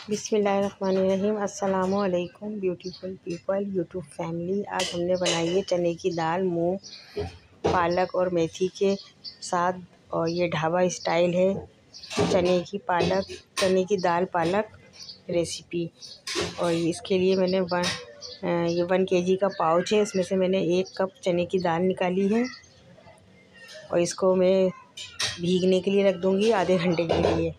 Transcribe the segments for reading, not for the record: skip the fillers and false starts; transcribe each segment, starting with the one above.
बिस्मिल्लाहिर्रहमानिर्रहीम। अस्सलामुअलैकुम beautiful people YouTube family. आज हमने बनाई है चने की दाल, मूंग, पालक और मेथी के साथ। और ये ढाबा स्टाइल है चने की दाल पालक रेसिपी। और इसके लिए मैंने 1 kg का पाउच है, इसमें से मैंने 1 कप चने की दाल निकाली है और इसको मैं भीगने के लिए रख दूँगी आधे घंटे के लिए।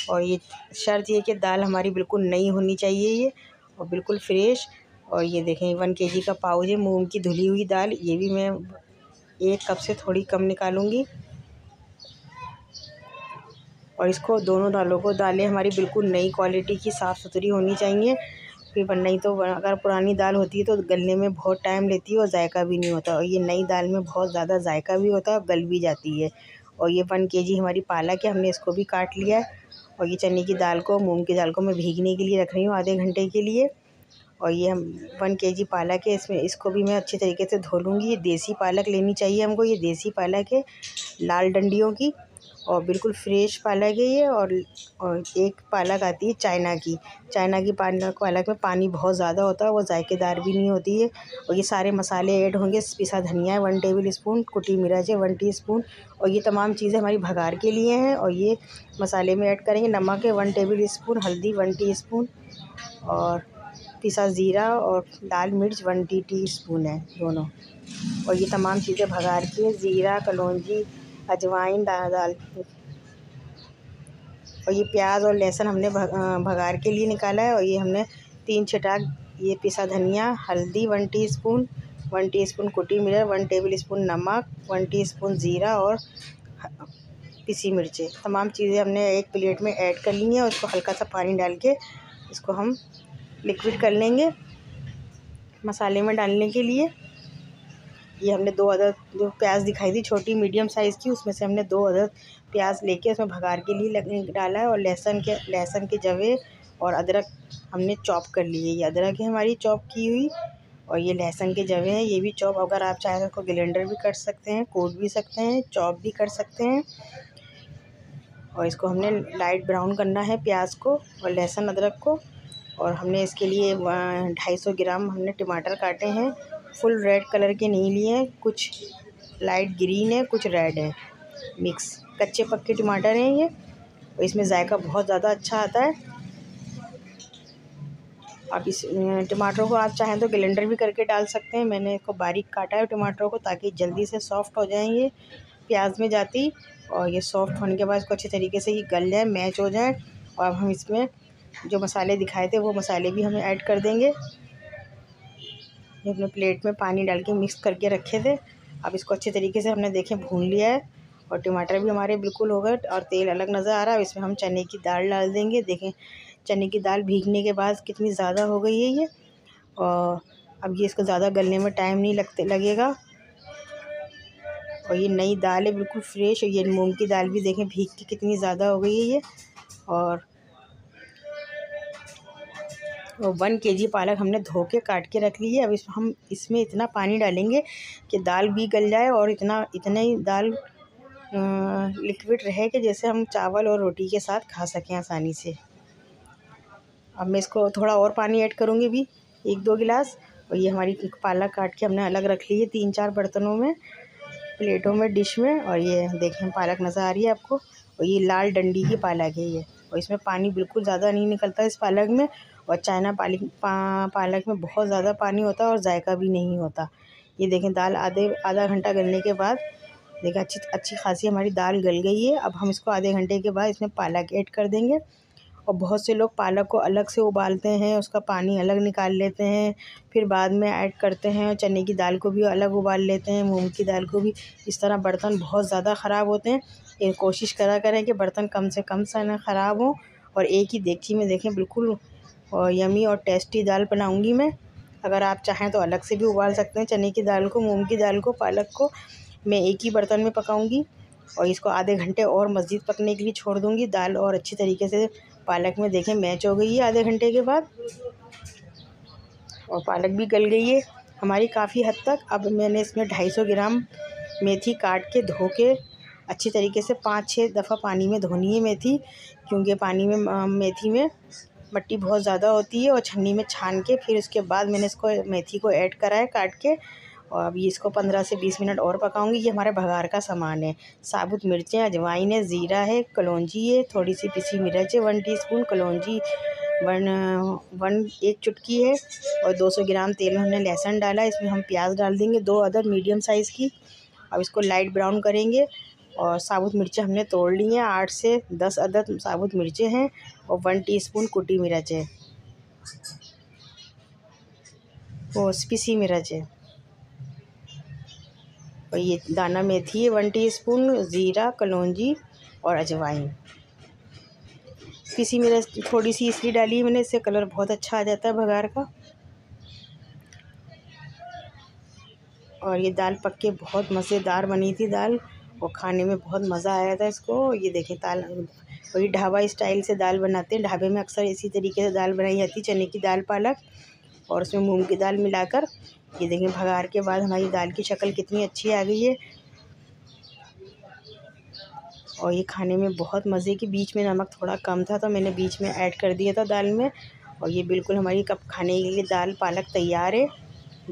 और ये शर्त ये कि दाल हमारी बिल्कुल नई होनी चाहिए ये, और बिल्कुल फ्रेश। और ये देखें 1 kg का पाउच है मूंग की धुली हुई दाल, ये भी मैं 1 कप से थोड़ी कम निकालूंगी। और इसको दोनों दालें हमारी बिल्कुल नई क्वालिटी की साफ़ सुथरी होनी चाहिए, फिर नहीं तो अगर पुरानी दाल होती है तो गलने में बहुत टाइम लेती है और जायका भी नहीं होता। और ये नई दाल में बहुत ज़्यादा जायका भी होता है और गल भी जाती है। और ये 1 kg हमारी पालक है, हमने इसको भी काट लिया है। और ये चने की दाल को, मूंग की दाल को मैं भीगने के लिए रख रही हूँ आधे घंटे के लिए। और ये हम 1 kg पालक है, इसको भी मैं अच्छी तरीके से धो लूँगी। ये देसी पालक लेनी चाहिए हमको, ये देसी पालक है लाल डंडियों की, और बिल्कुल फ्रेश पालक है ये। और एक पालक आती है चाइना की पालक में पानी बहुत ज़्यादा होता है, वो जायकेदार भी नहीं होती है। और ये सारे मसाले ऐड होंगे। पिसा धनिया है 1 टेबल स्पून, कुटी मिर्च है 1 टीस्पून। और ये तमाम चीज़ें हमारी भगार के लिए हैं। और ये मसाले में ऐड करेंगे नमक है 1 टेबल स्पून, हल्दी 1 टीस्पून, और पिसा ज़ीरा और लाल मिर्च 1 टीस्पून है दोनों। और ये तमाम चीज़ें भगार की है, ज़ीरा, कलौंजी, अजवाइन डाल। और ये प्याज और लहसुन हमने भगार के लिए निकाला है। और ये हमने 3 छटाक ये पिसा धनिया, हल्दी 1 टीस्पून, 1 टीस्पून कुटी मिर्च, 1 टेबल स्पून नमक, 1 टीस्पून ज़ीरा और पिसी मिर्चें, तमाम चीज़ें हमने एक प्लेट में ऐड कर ली हैं। और इसको हल्का सा पानी डाल के इसको हम लिक्विड कर लेंगे मसाले में डालने के लिए। ये हमने 2 अदद जो प्याज दिखाई थी छोटी मीडियम साइज़ की, उसमें से हमने 2 अदद प्याज लेके उसमें भगार के लिए डाला है। और लहसुन के जवे और अदरक हमने चॉप कर लिए। ये अदरक है हमारी चॉप की हुई, और ये लहसुन के जवे हैं, ये भी चॉप। अगर आप चाहें तो इसको ग्राइंडर भी कर सकते हैं, कूट भी सकते हैं, चॉप भी कर सकते हैं। और इसको हमने लाइट ब्राउन करना है प्याज को और लहसुन अदरक को। और हमने इसके लिए 250 ग्राम हमने टमाटर काटे हैं, फुल रेड कलर के नहीं लिए हैं, कुछ लाइट ग्रीन है, कुछ रेड है, मिक्स कच्चे पक्के टमाटर हैं ये। और इसमें जायका बहुत ज़्यादा अच्छा आता है। अब इस टमाटरों को आप चाहें तो ग्राइंडर भी करके डाल सकते हैं। मैंने इसको बारीक काटा है टमाटरों को, ताकि जल्दी से सॉफ़्ट हो जाएंगे प्याज में जाती। और ये सॉफ़्ट होने के बाद इसको अच्छी तरीके से ये गल जाए, मैच हो जाए। और अब हम इसमें जो मसाले दिखाए थे वो मसाले भी हमें ऐड कर देंगे। ये अपने प्लेट में पानी डाल के मिक्स करके रखे थे। अब इसको अच्छे तरीके से हमने देखें भून लिया है, और टमाटर भी हमारे बिल्कुल हो गए और तेल अलग नज़र आ रहा है। अब इसमें हम चने की दाल डाल देंगे। देखें चने की दाल भीगने के बाद कितनी ज़्यादा हो गई है ये। और अब ये इसको ज़्यादा गलने में टाइम नहीं लगेगा। और ये नई दाल है बिल्कुल फ्रेश। और ये मूंग की दाल भी देखें भीग के कितनी ज़्यादा हो गई है ये। और 1 kg पालक हमने धो के काट के रख ली है। अब हम इसमें इतना पानी डालेंगे कि दाल भी गल जाए, और इतने ही दाल लिक्विड रहे कि जैसे हम चावल और रोटी के साथ खा सकें आसानी से। अब मैं इसको थोड़ा और पानी ऐड करूँगी भी 1-2 गिलास। और ये हमारी पालक काट के हमने अलग रख ली है 3-4 बर्तनों में, प्लेटों में, डिश में। और ये देखें पालक नज़र आ रही है आपको, और ये लाल डंडी की पालक है ये। और इसमें पानी बिल्कुल ज़्यादा नहीं निकलता इस पालक में। और चाइना पालक में बहुत ज़्यादा पानी होता है और जायका भी नहीं होता। ये देखें दाल आधा घंटा गलने के बाद देखें अच्छी खासी हमारी दाल गल गई है। अब हम इसको आधे घंटे के बाद इसमें पालक ऐड कर देंगे। और बहुत से लोग पालक को अलग से उबालते हैं, उसका पानी अलग निकाल लेते हैं, फिर बाद में ऐड करते हैं। और चने की दाल को भी अलग उबाल लेते हैं, मूंग की दाल को भी। इस तरह बर्तन बहुत ज़्यादा ख़राब होते हैं। ये कोशिश करा करें कि बर्तन कम से कम ख़राब हों, और एक ही देगची में देखें बिल्कुल और यमी और टेस्टी दाल बनाऊंगी मैं। अगर आप चाहें तो अलग से भी उबाल सकते हैं चने की दाल को, मूंग की दाल को, पालक को। मैं एक ही बर्तन में पकाऊंगी। और इसको आधे घंटे और मज़ीद पकने के लिए छोड़ दूंगी। दाल और अच्छी तरीके से पालक में देखें मैच हो गई है आधे घंटे के बाद, और पालक भी गल गई है हमारी काफ़ी हद तक। अब मैंने इसमें 250 ग्राम मेथी काट के धो के अच्छी तरीके से 5-6 दफ़ा पानी में धोनी है मेथी, क्योंकि पानी में मेथी में मिट्टी बहुत ज़्यादा होती है। और छन्नी में छान के फिर उसके बाद मैंने इसको मेथी को ऐड करा है काट के। और अभी इसको 15 से 20 मिनट और पकाऊंगी। ये हमारे भगार का सामान है। साबुत मिर्चें, अजवाइन है, ज़ीरा है, कलौंजी है, थोड़ी सी पिसी मिर्च है 1 टीस्पून, कलौंजी 1 चुटकी है। और 200 ग्राम तेल में हमने लहसुन डाला। इसमें हम प्याज डाल देंगे 2 अदद मीडियम साइज़ की। अब इसको लाइट ब्राउन करेंगे। और साबुत मिर्चें हमने तोड़ ली हैं, 8 से 10 अदद साबुत मिर्चें हैं और 1 टीस्पून कुटी मिर्च है, वो पिसी मिर्च है। और ये दाना मेथी है 1 टीस्पून, ज़ीरा, कलौंजी और अजवाइन। पिसी मिर्च थोड़ी सी इसलिए डाली है मैंने, इससे कलर बहुत अच्छा आ जाता है भगार का। और ये दाल पक के बहुत मज़ेदार बनी थी दाल, और खाने में बहुत मज़ा आया था इसको। ये देखें दाल वही ढाबा स्टाइल से दाल बनाते हैं। ढाबे में अक्सर इसी तरीके से दाल बनाई जाती है, चने की दाल, पालक और उसमें मूंग की दाल मिलाकर। ये देखें भगार के बाद हमारी दाल की शक्ल कितनी अच्छी आ गई है। और ये खाने में बहुत मज़े की। बीच में नमक थोड़ा कम था तो मैंने बीच में ऐड कर दिया था दाल में। और ये बिल्कुल हमारी कब खाने के लिए दाल पालक तैयार है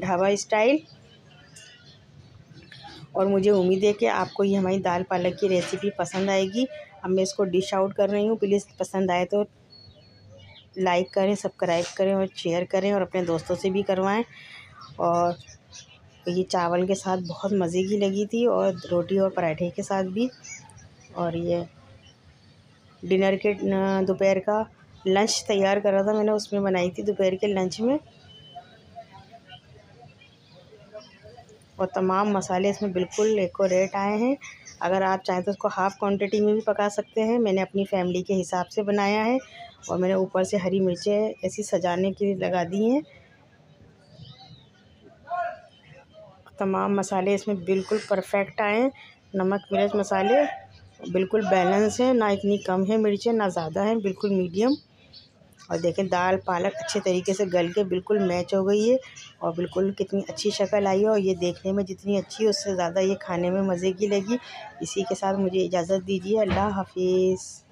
ढाबा स्टाइल। और मुझे उम्मीद है कि आपको ये हमारी दाल पालक की रेसिपी पसंद आएगी। अब मैं इसको डिश आउट कर रही हूँ। प्लीज़ पसंद आए तो लाइक करें, सब्सक्राइब करें और शेयर करें, और अपने दोस्तों से भी करवाएं। और ये चावल के साथ बहुत मज़े की लगी थी, और रोटी और पराठे के साथ भी। और ये डिनर के दोपहर का लंच तैयार करा था मैंने, उसमें बनाई थी दोपहर के लंच में। और तमाम मसाले इसमें बिल्कुल एक्यूरेट आए हैं। अगर आप चाहें तो उसको हाफ़ क्वांटिटी में भी पका सकते हैं। मैंने अपनी फैमिली के हिसाब से बनाया है। और मैंने ऊपर से हरी मिर्चें ऐसी सजाने के लिए लगा दी हैं। तमाम मसाले इसमें बिल्कुल परफेक्ट आए हैं। नमक मिर्च मसाले बिल्कुल बैलेंस हैं, ना इतनी कम है मिर्चें ना ज़्यादा हैं, बिल्कुल मीडियम। और देखें दाल पालक अच्छे तरीके से गल के बिल्कुल मैच हो गई है, और बिल्कुल कितनी अच्छी शक्ल आई है। और ये देखने में जितनी अच्छी है उससे ज़्यादा ये खाने में मज़े की लगी। इसी के साथ मुझे इजाज़त दीजिए। अल्लाह हाफिज़।